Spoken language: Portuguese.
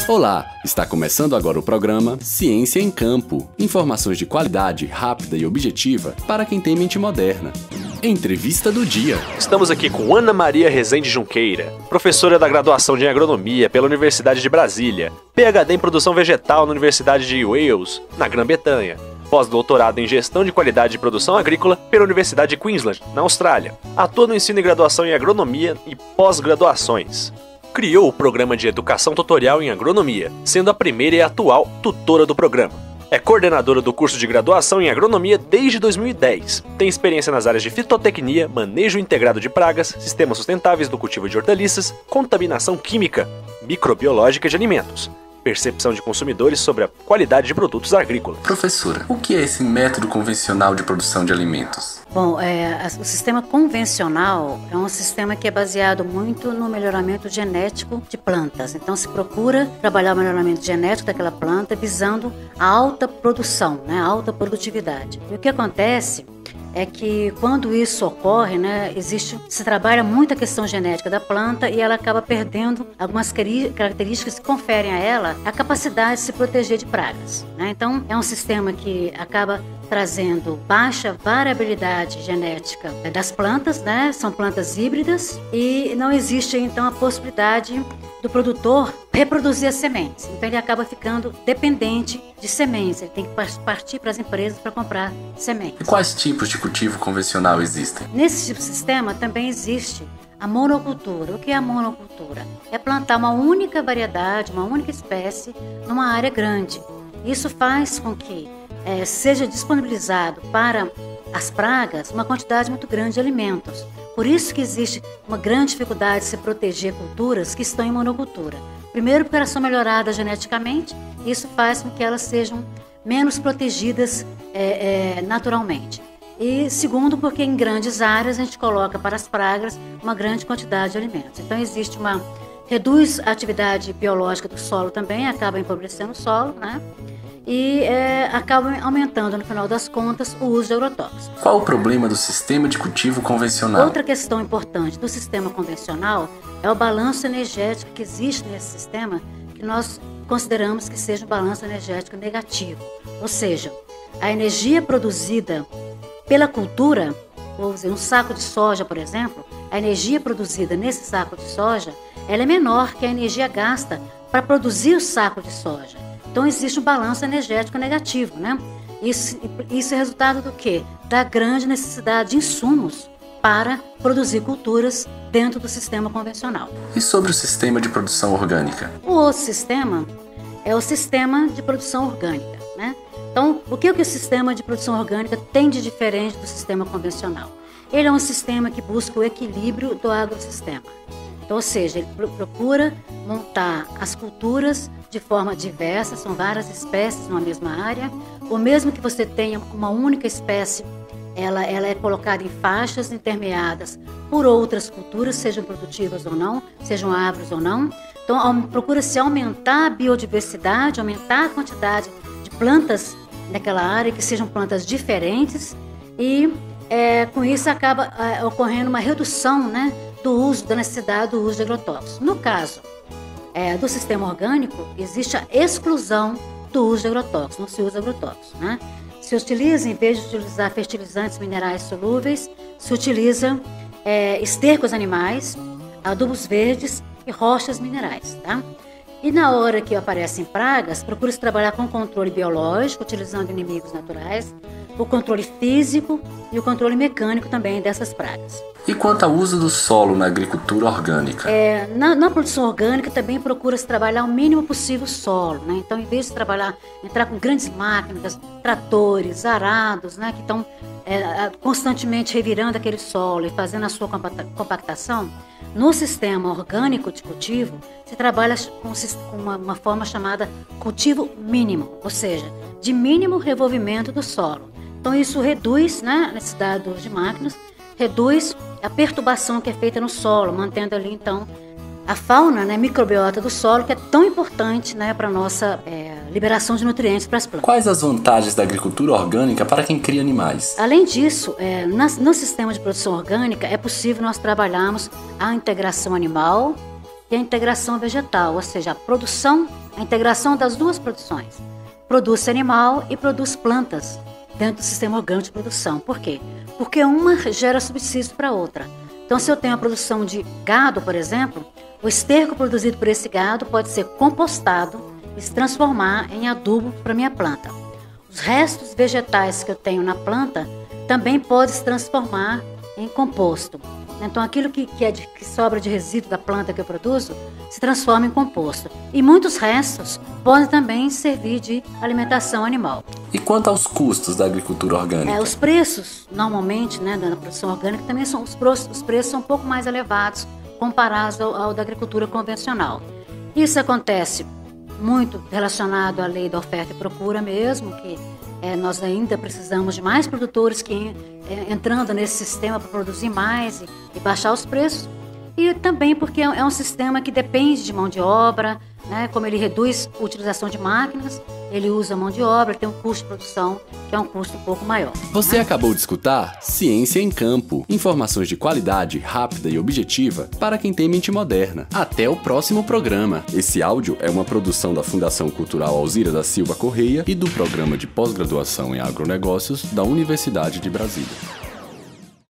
Olá, está começando agora o programa Ciência em Campo. Informações de qualidade, rápida e objetiva para quem tem mente moderna. Entrevista do dia. Estamos aqui com Ana Maria Rezende Junqueira, professora da graduação de Agronomia pela Universidade de Brasília, PhD em Produção Vegetal na Universidade de Wales, na Grã-Bretanha, pós-doutorado em Gestão de Qualidade de Produção Agrícola pela Universidade de Queensland, na Austrália. Atua no ensino e graduação em Agronomia e pós-graduações. Criou o programa de Educação Tutorial em Agronomia, sendo a primeira e atual tutora do programa. É coordenadora do curso de graduação em Agronomia desde 2010. Tem experiência nas áreas de fitotecnia, manejo integrado de pragas, sistemas sustentáveis do cultivo de hortaliças, contaminação química, microbiológica de alimentos, percepção de consumidores sobre a qualidade de produtos agrícolas. Professora, o que é esse método convencional de produção de alimentos? Bom, o sistema convencional é um sistema que é baseado muito no melhoramento genético de plantas. Então, se procura trabalhar o melhoramento genético daquela planta visando a alta produção, a alta produtividade. E o que acontece é que quando isso ocorre, se trabalha muito a questão genética da planta e ela acaba perdendo algumas características que conferem a ela a capacidade de se proteger de pragas. Então, é um sistema que acaba trazendo baixa variabilidade genética das plantas, são plantas híbridas e não existe então a possibilidade do produtor reproduzir as sementes. Então ele acaba ficando dependente de sementes, ele tem que partir para as empresas para comprar sementes. E quais tipos de cultivo convencional existem? Nesse tipo de sistema também existe a monocultura. O que é a monocultura? É plantar uma única variedade, uma única espécie numa área grande. Isso faz com que seja disponibilizado para as pragas uma quantidade muito grande de alimentos. Por isso que existe uma grande dificuldade de se proteger culturas que estão em monocultura. Primeiro, porque elas são melhoradas geneticamente, e isso faz com que elas sejam menos protegidas naturalmente. E segundo, porque em grandes áreas a gente coloca para as pragas uma grande quantidade de alimentos. Então reduz a atividade biológica do solo também, acaba empobrecendo o solo, e acabam aumentando, no final das contas, o uso de agrotóxicos. Qual o problema do sistema de cultivo convencional? Outra questão importante do sistema convencional é o balanço energético que existe nesse sistema, que nós consideramos que seja um balanço energético negativo. Ou seja, a energia produzida pela cultura, vou dizer, um saco de soja, por exemplo, a energia produzida nesse saco de soja, ela é menor que a energia gasta para produzir o saco de soja. Então, existe um balanço energético negativo, Isso é resultado do quê? Da grande necessidade de insumos para produzir culturas dentro do sistema convencional. E sobre o sistema de produção orgânica? O outro sistema é o sistema de produção orgânica, Então, o que o sistema de produção orgânica tem de diferente do sistema convencional? Ele é um sistema que busca o equilíbrio do agrossistema. Então, ou seja, ele procura montar as culturas de forma diversa, são várias espécies numa mesma área, ou mesmo que você tenha uma única espécie, ela é colocada em faixas intermeadas por outras culturas, sejam produtivas ou não, sejam árvores ou não. Então, procura-se aumentar a biodiversidade, aumentar a quantidade de plantas naquela área, que sejam plantas diferentes, e com isso acaba ocorrendo uma redução, da necessidade do uso de agrotóxicos. No caso do sistema orgânico, existe a exclusão do uso de agrotóxicos, não se usa agrotóxicos. Se utiliza, em vez de utilizar fertilizantes minerais solúveis, se utiliza estercos animais, adubos verdes e rochas minerais. E na hora que aparecem pragas, procura-se trabalhar com controle biológico, utilizando inimigos naturais, o controle físico e o controle mecânico também dessas pragas. E quanto ao uso do solo na agricultura orgânica? Na produção orgânica também procura-se trabalhar o mínimo possível o solo. Então, em vez de entrar com grandes máquinas, tratores, arados, que estão constantemente revirando aquele solo e fazendo a sua compactação, no sistema orgânico de cultivo, se trabalha com uma forma chamada cultivo mínimo, ou seja, de mínimo revolvimento do solo. Então, isso reduz a necessidade do uso de máquinas, reduz a perturbação que é feita no solo, mantendo ali, então, a fauna, microbiota do solo, que é tão importante para a nossa liberação de nutrientes para as plantas. Quais as vantagens da agricultura orgânica para quem cria animais? Além disso, no sistema de produção orgânica, é possível nós trabalharmos a integração animal e a integração vegetal, ou seja, a produção a integração das duas produções. Produz animal e produz plantas dentro do sistema orgânico de produção. Por quê? Porque uma gera subsídio para a outra. Então, se eu tenho a produção de gado, por exemplo, o esterco produzido por esse gado pode ser compostado e se transformar em adubo para a minha planta. Os restos vegetais que eu tenho na planta também podem se transformar em composto. Então, aquilo que sobra de resíduo da planta que eu produzo se transforma em composto. E muitos restos podem também servir de alimentação animal. E quanto aos custos da agricultura orgânica? Os preços, normalmente, né, da produção orgânica, também os preços são um pouco mais elevados comparados ao da agricultura convencional. Isso acontece muito relacionado à lei da oferta e procura mesmo, que nós ainda precisamos de mais produtores que entrando nesse sistema para produzir mais e baixar os preços. E também porque é um sistema que depende de mão de obra, né? Como ele reduz a utilização de máquinas, ele usa mão de obra, tem um custo de produção que é um custo um pouco maior. Você acabou de escutar Ciência em Campo. Informações de qualidade, rápida e objetiva para quem tem mente moderna. Até o próximo programa. Esse áudio é uma produção da Fundação Cultural Alzira da Silva Correia e do Programa de Pós-Graduação em Agronegócios da Universidade de Brasília.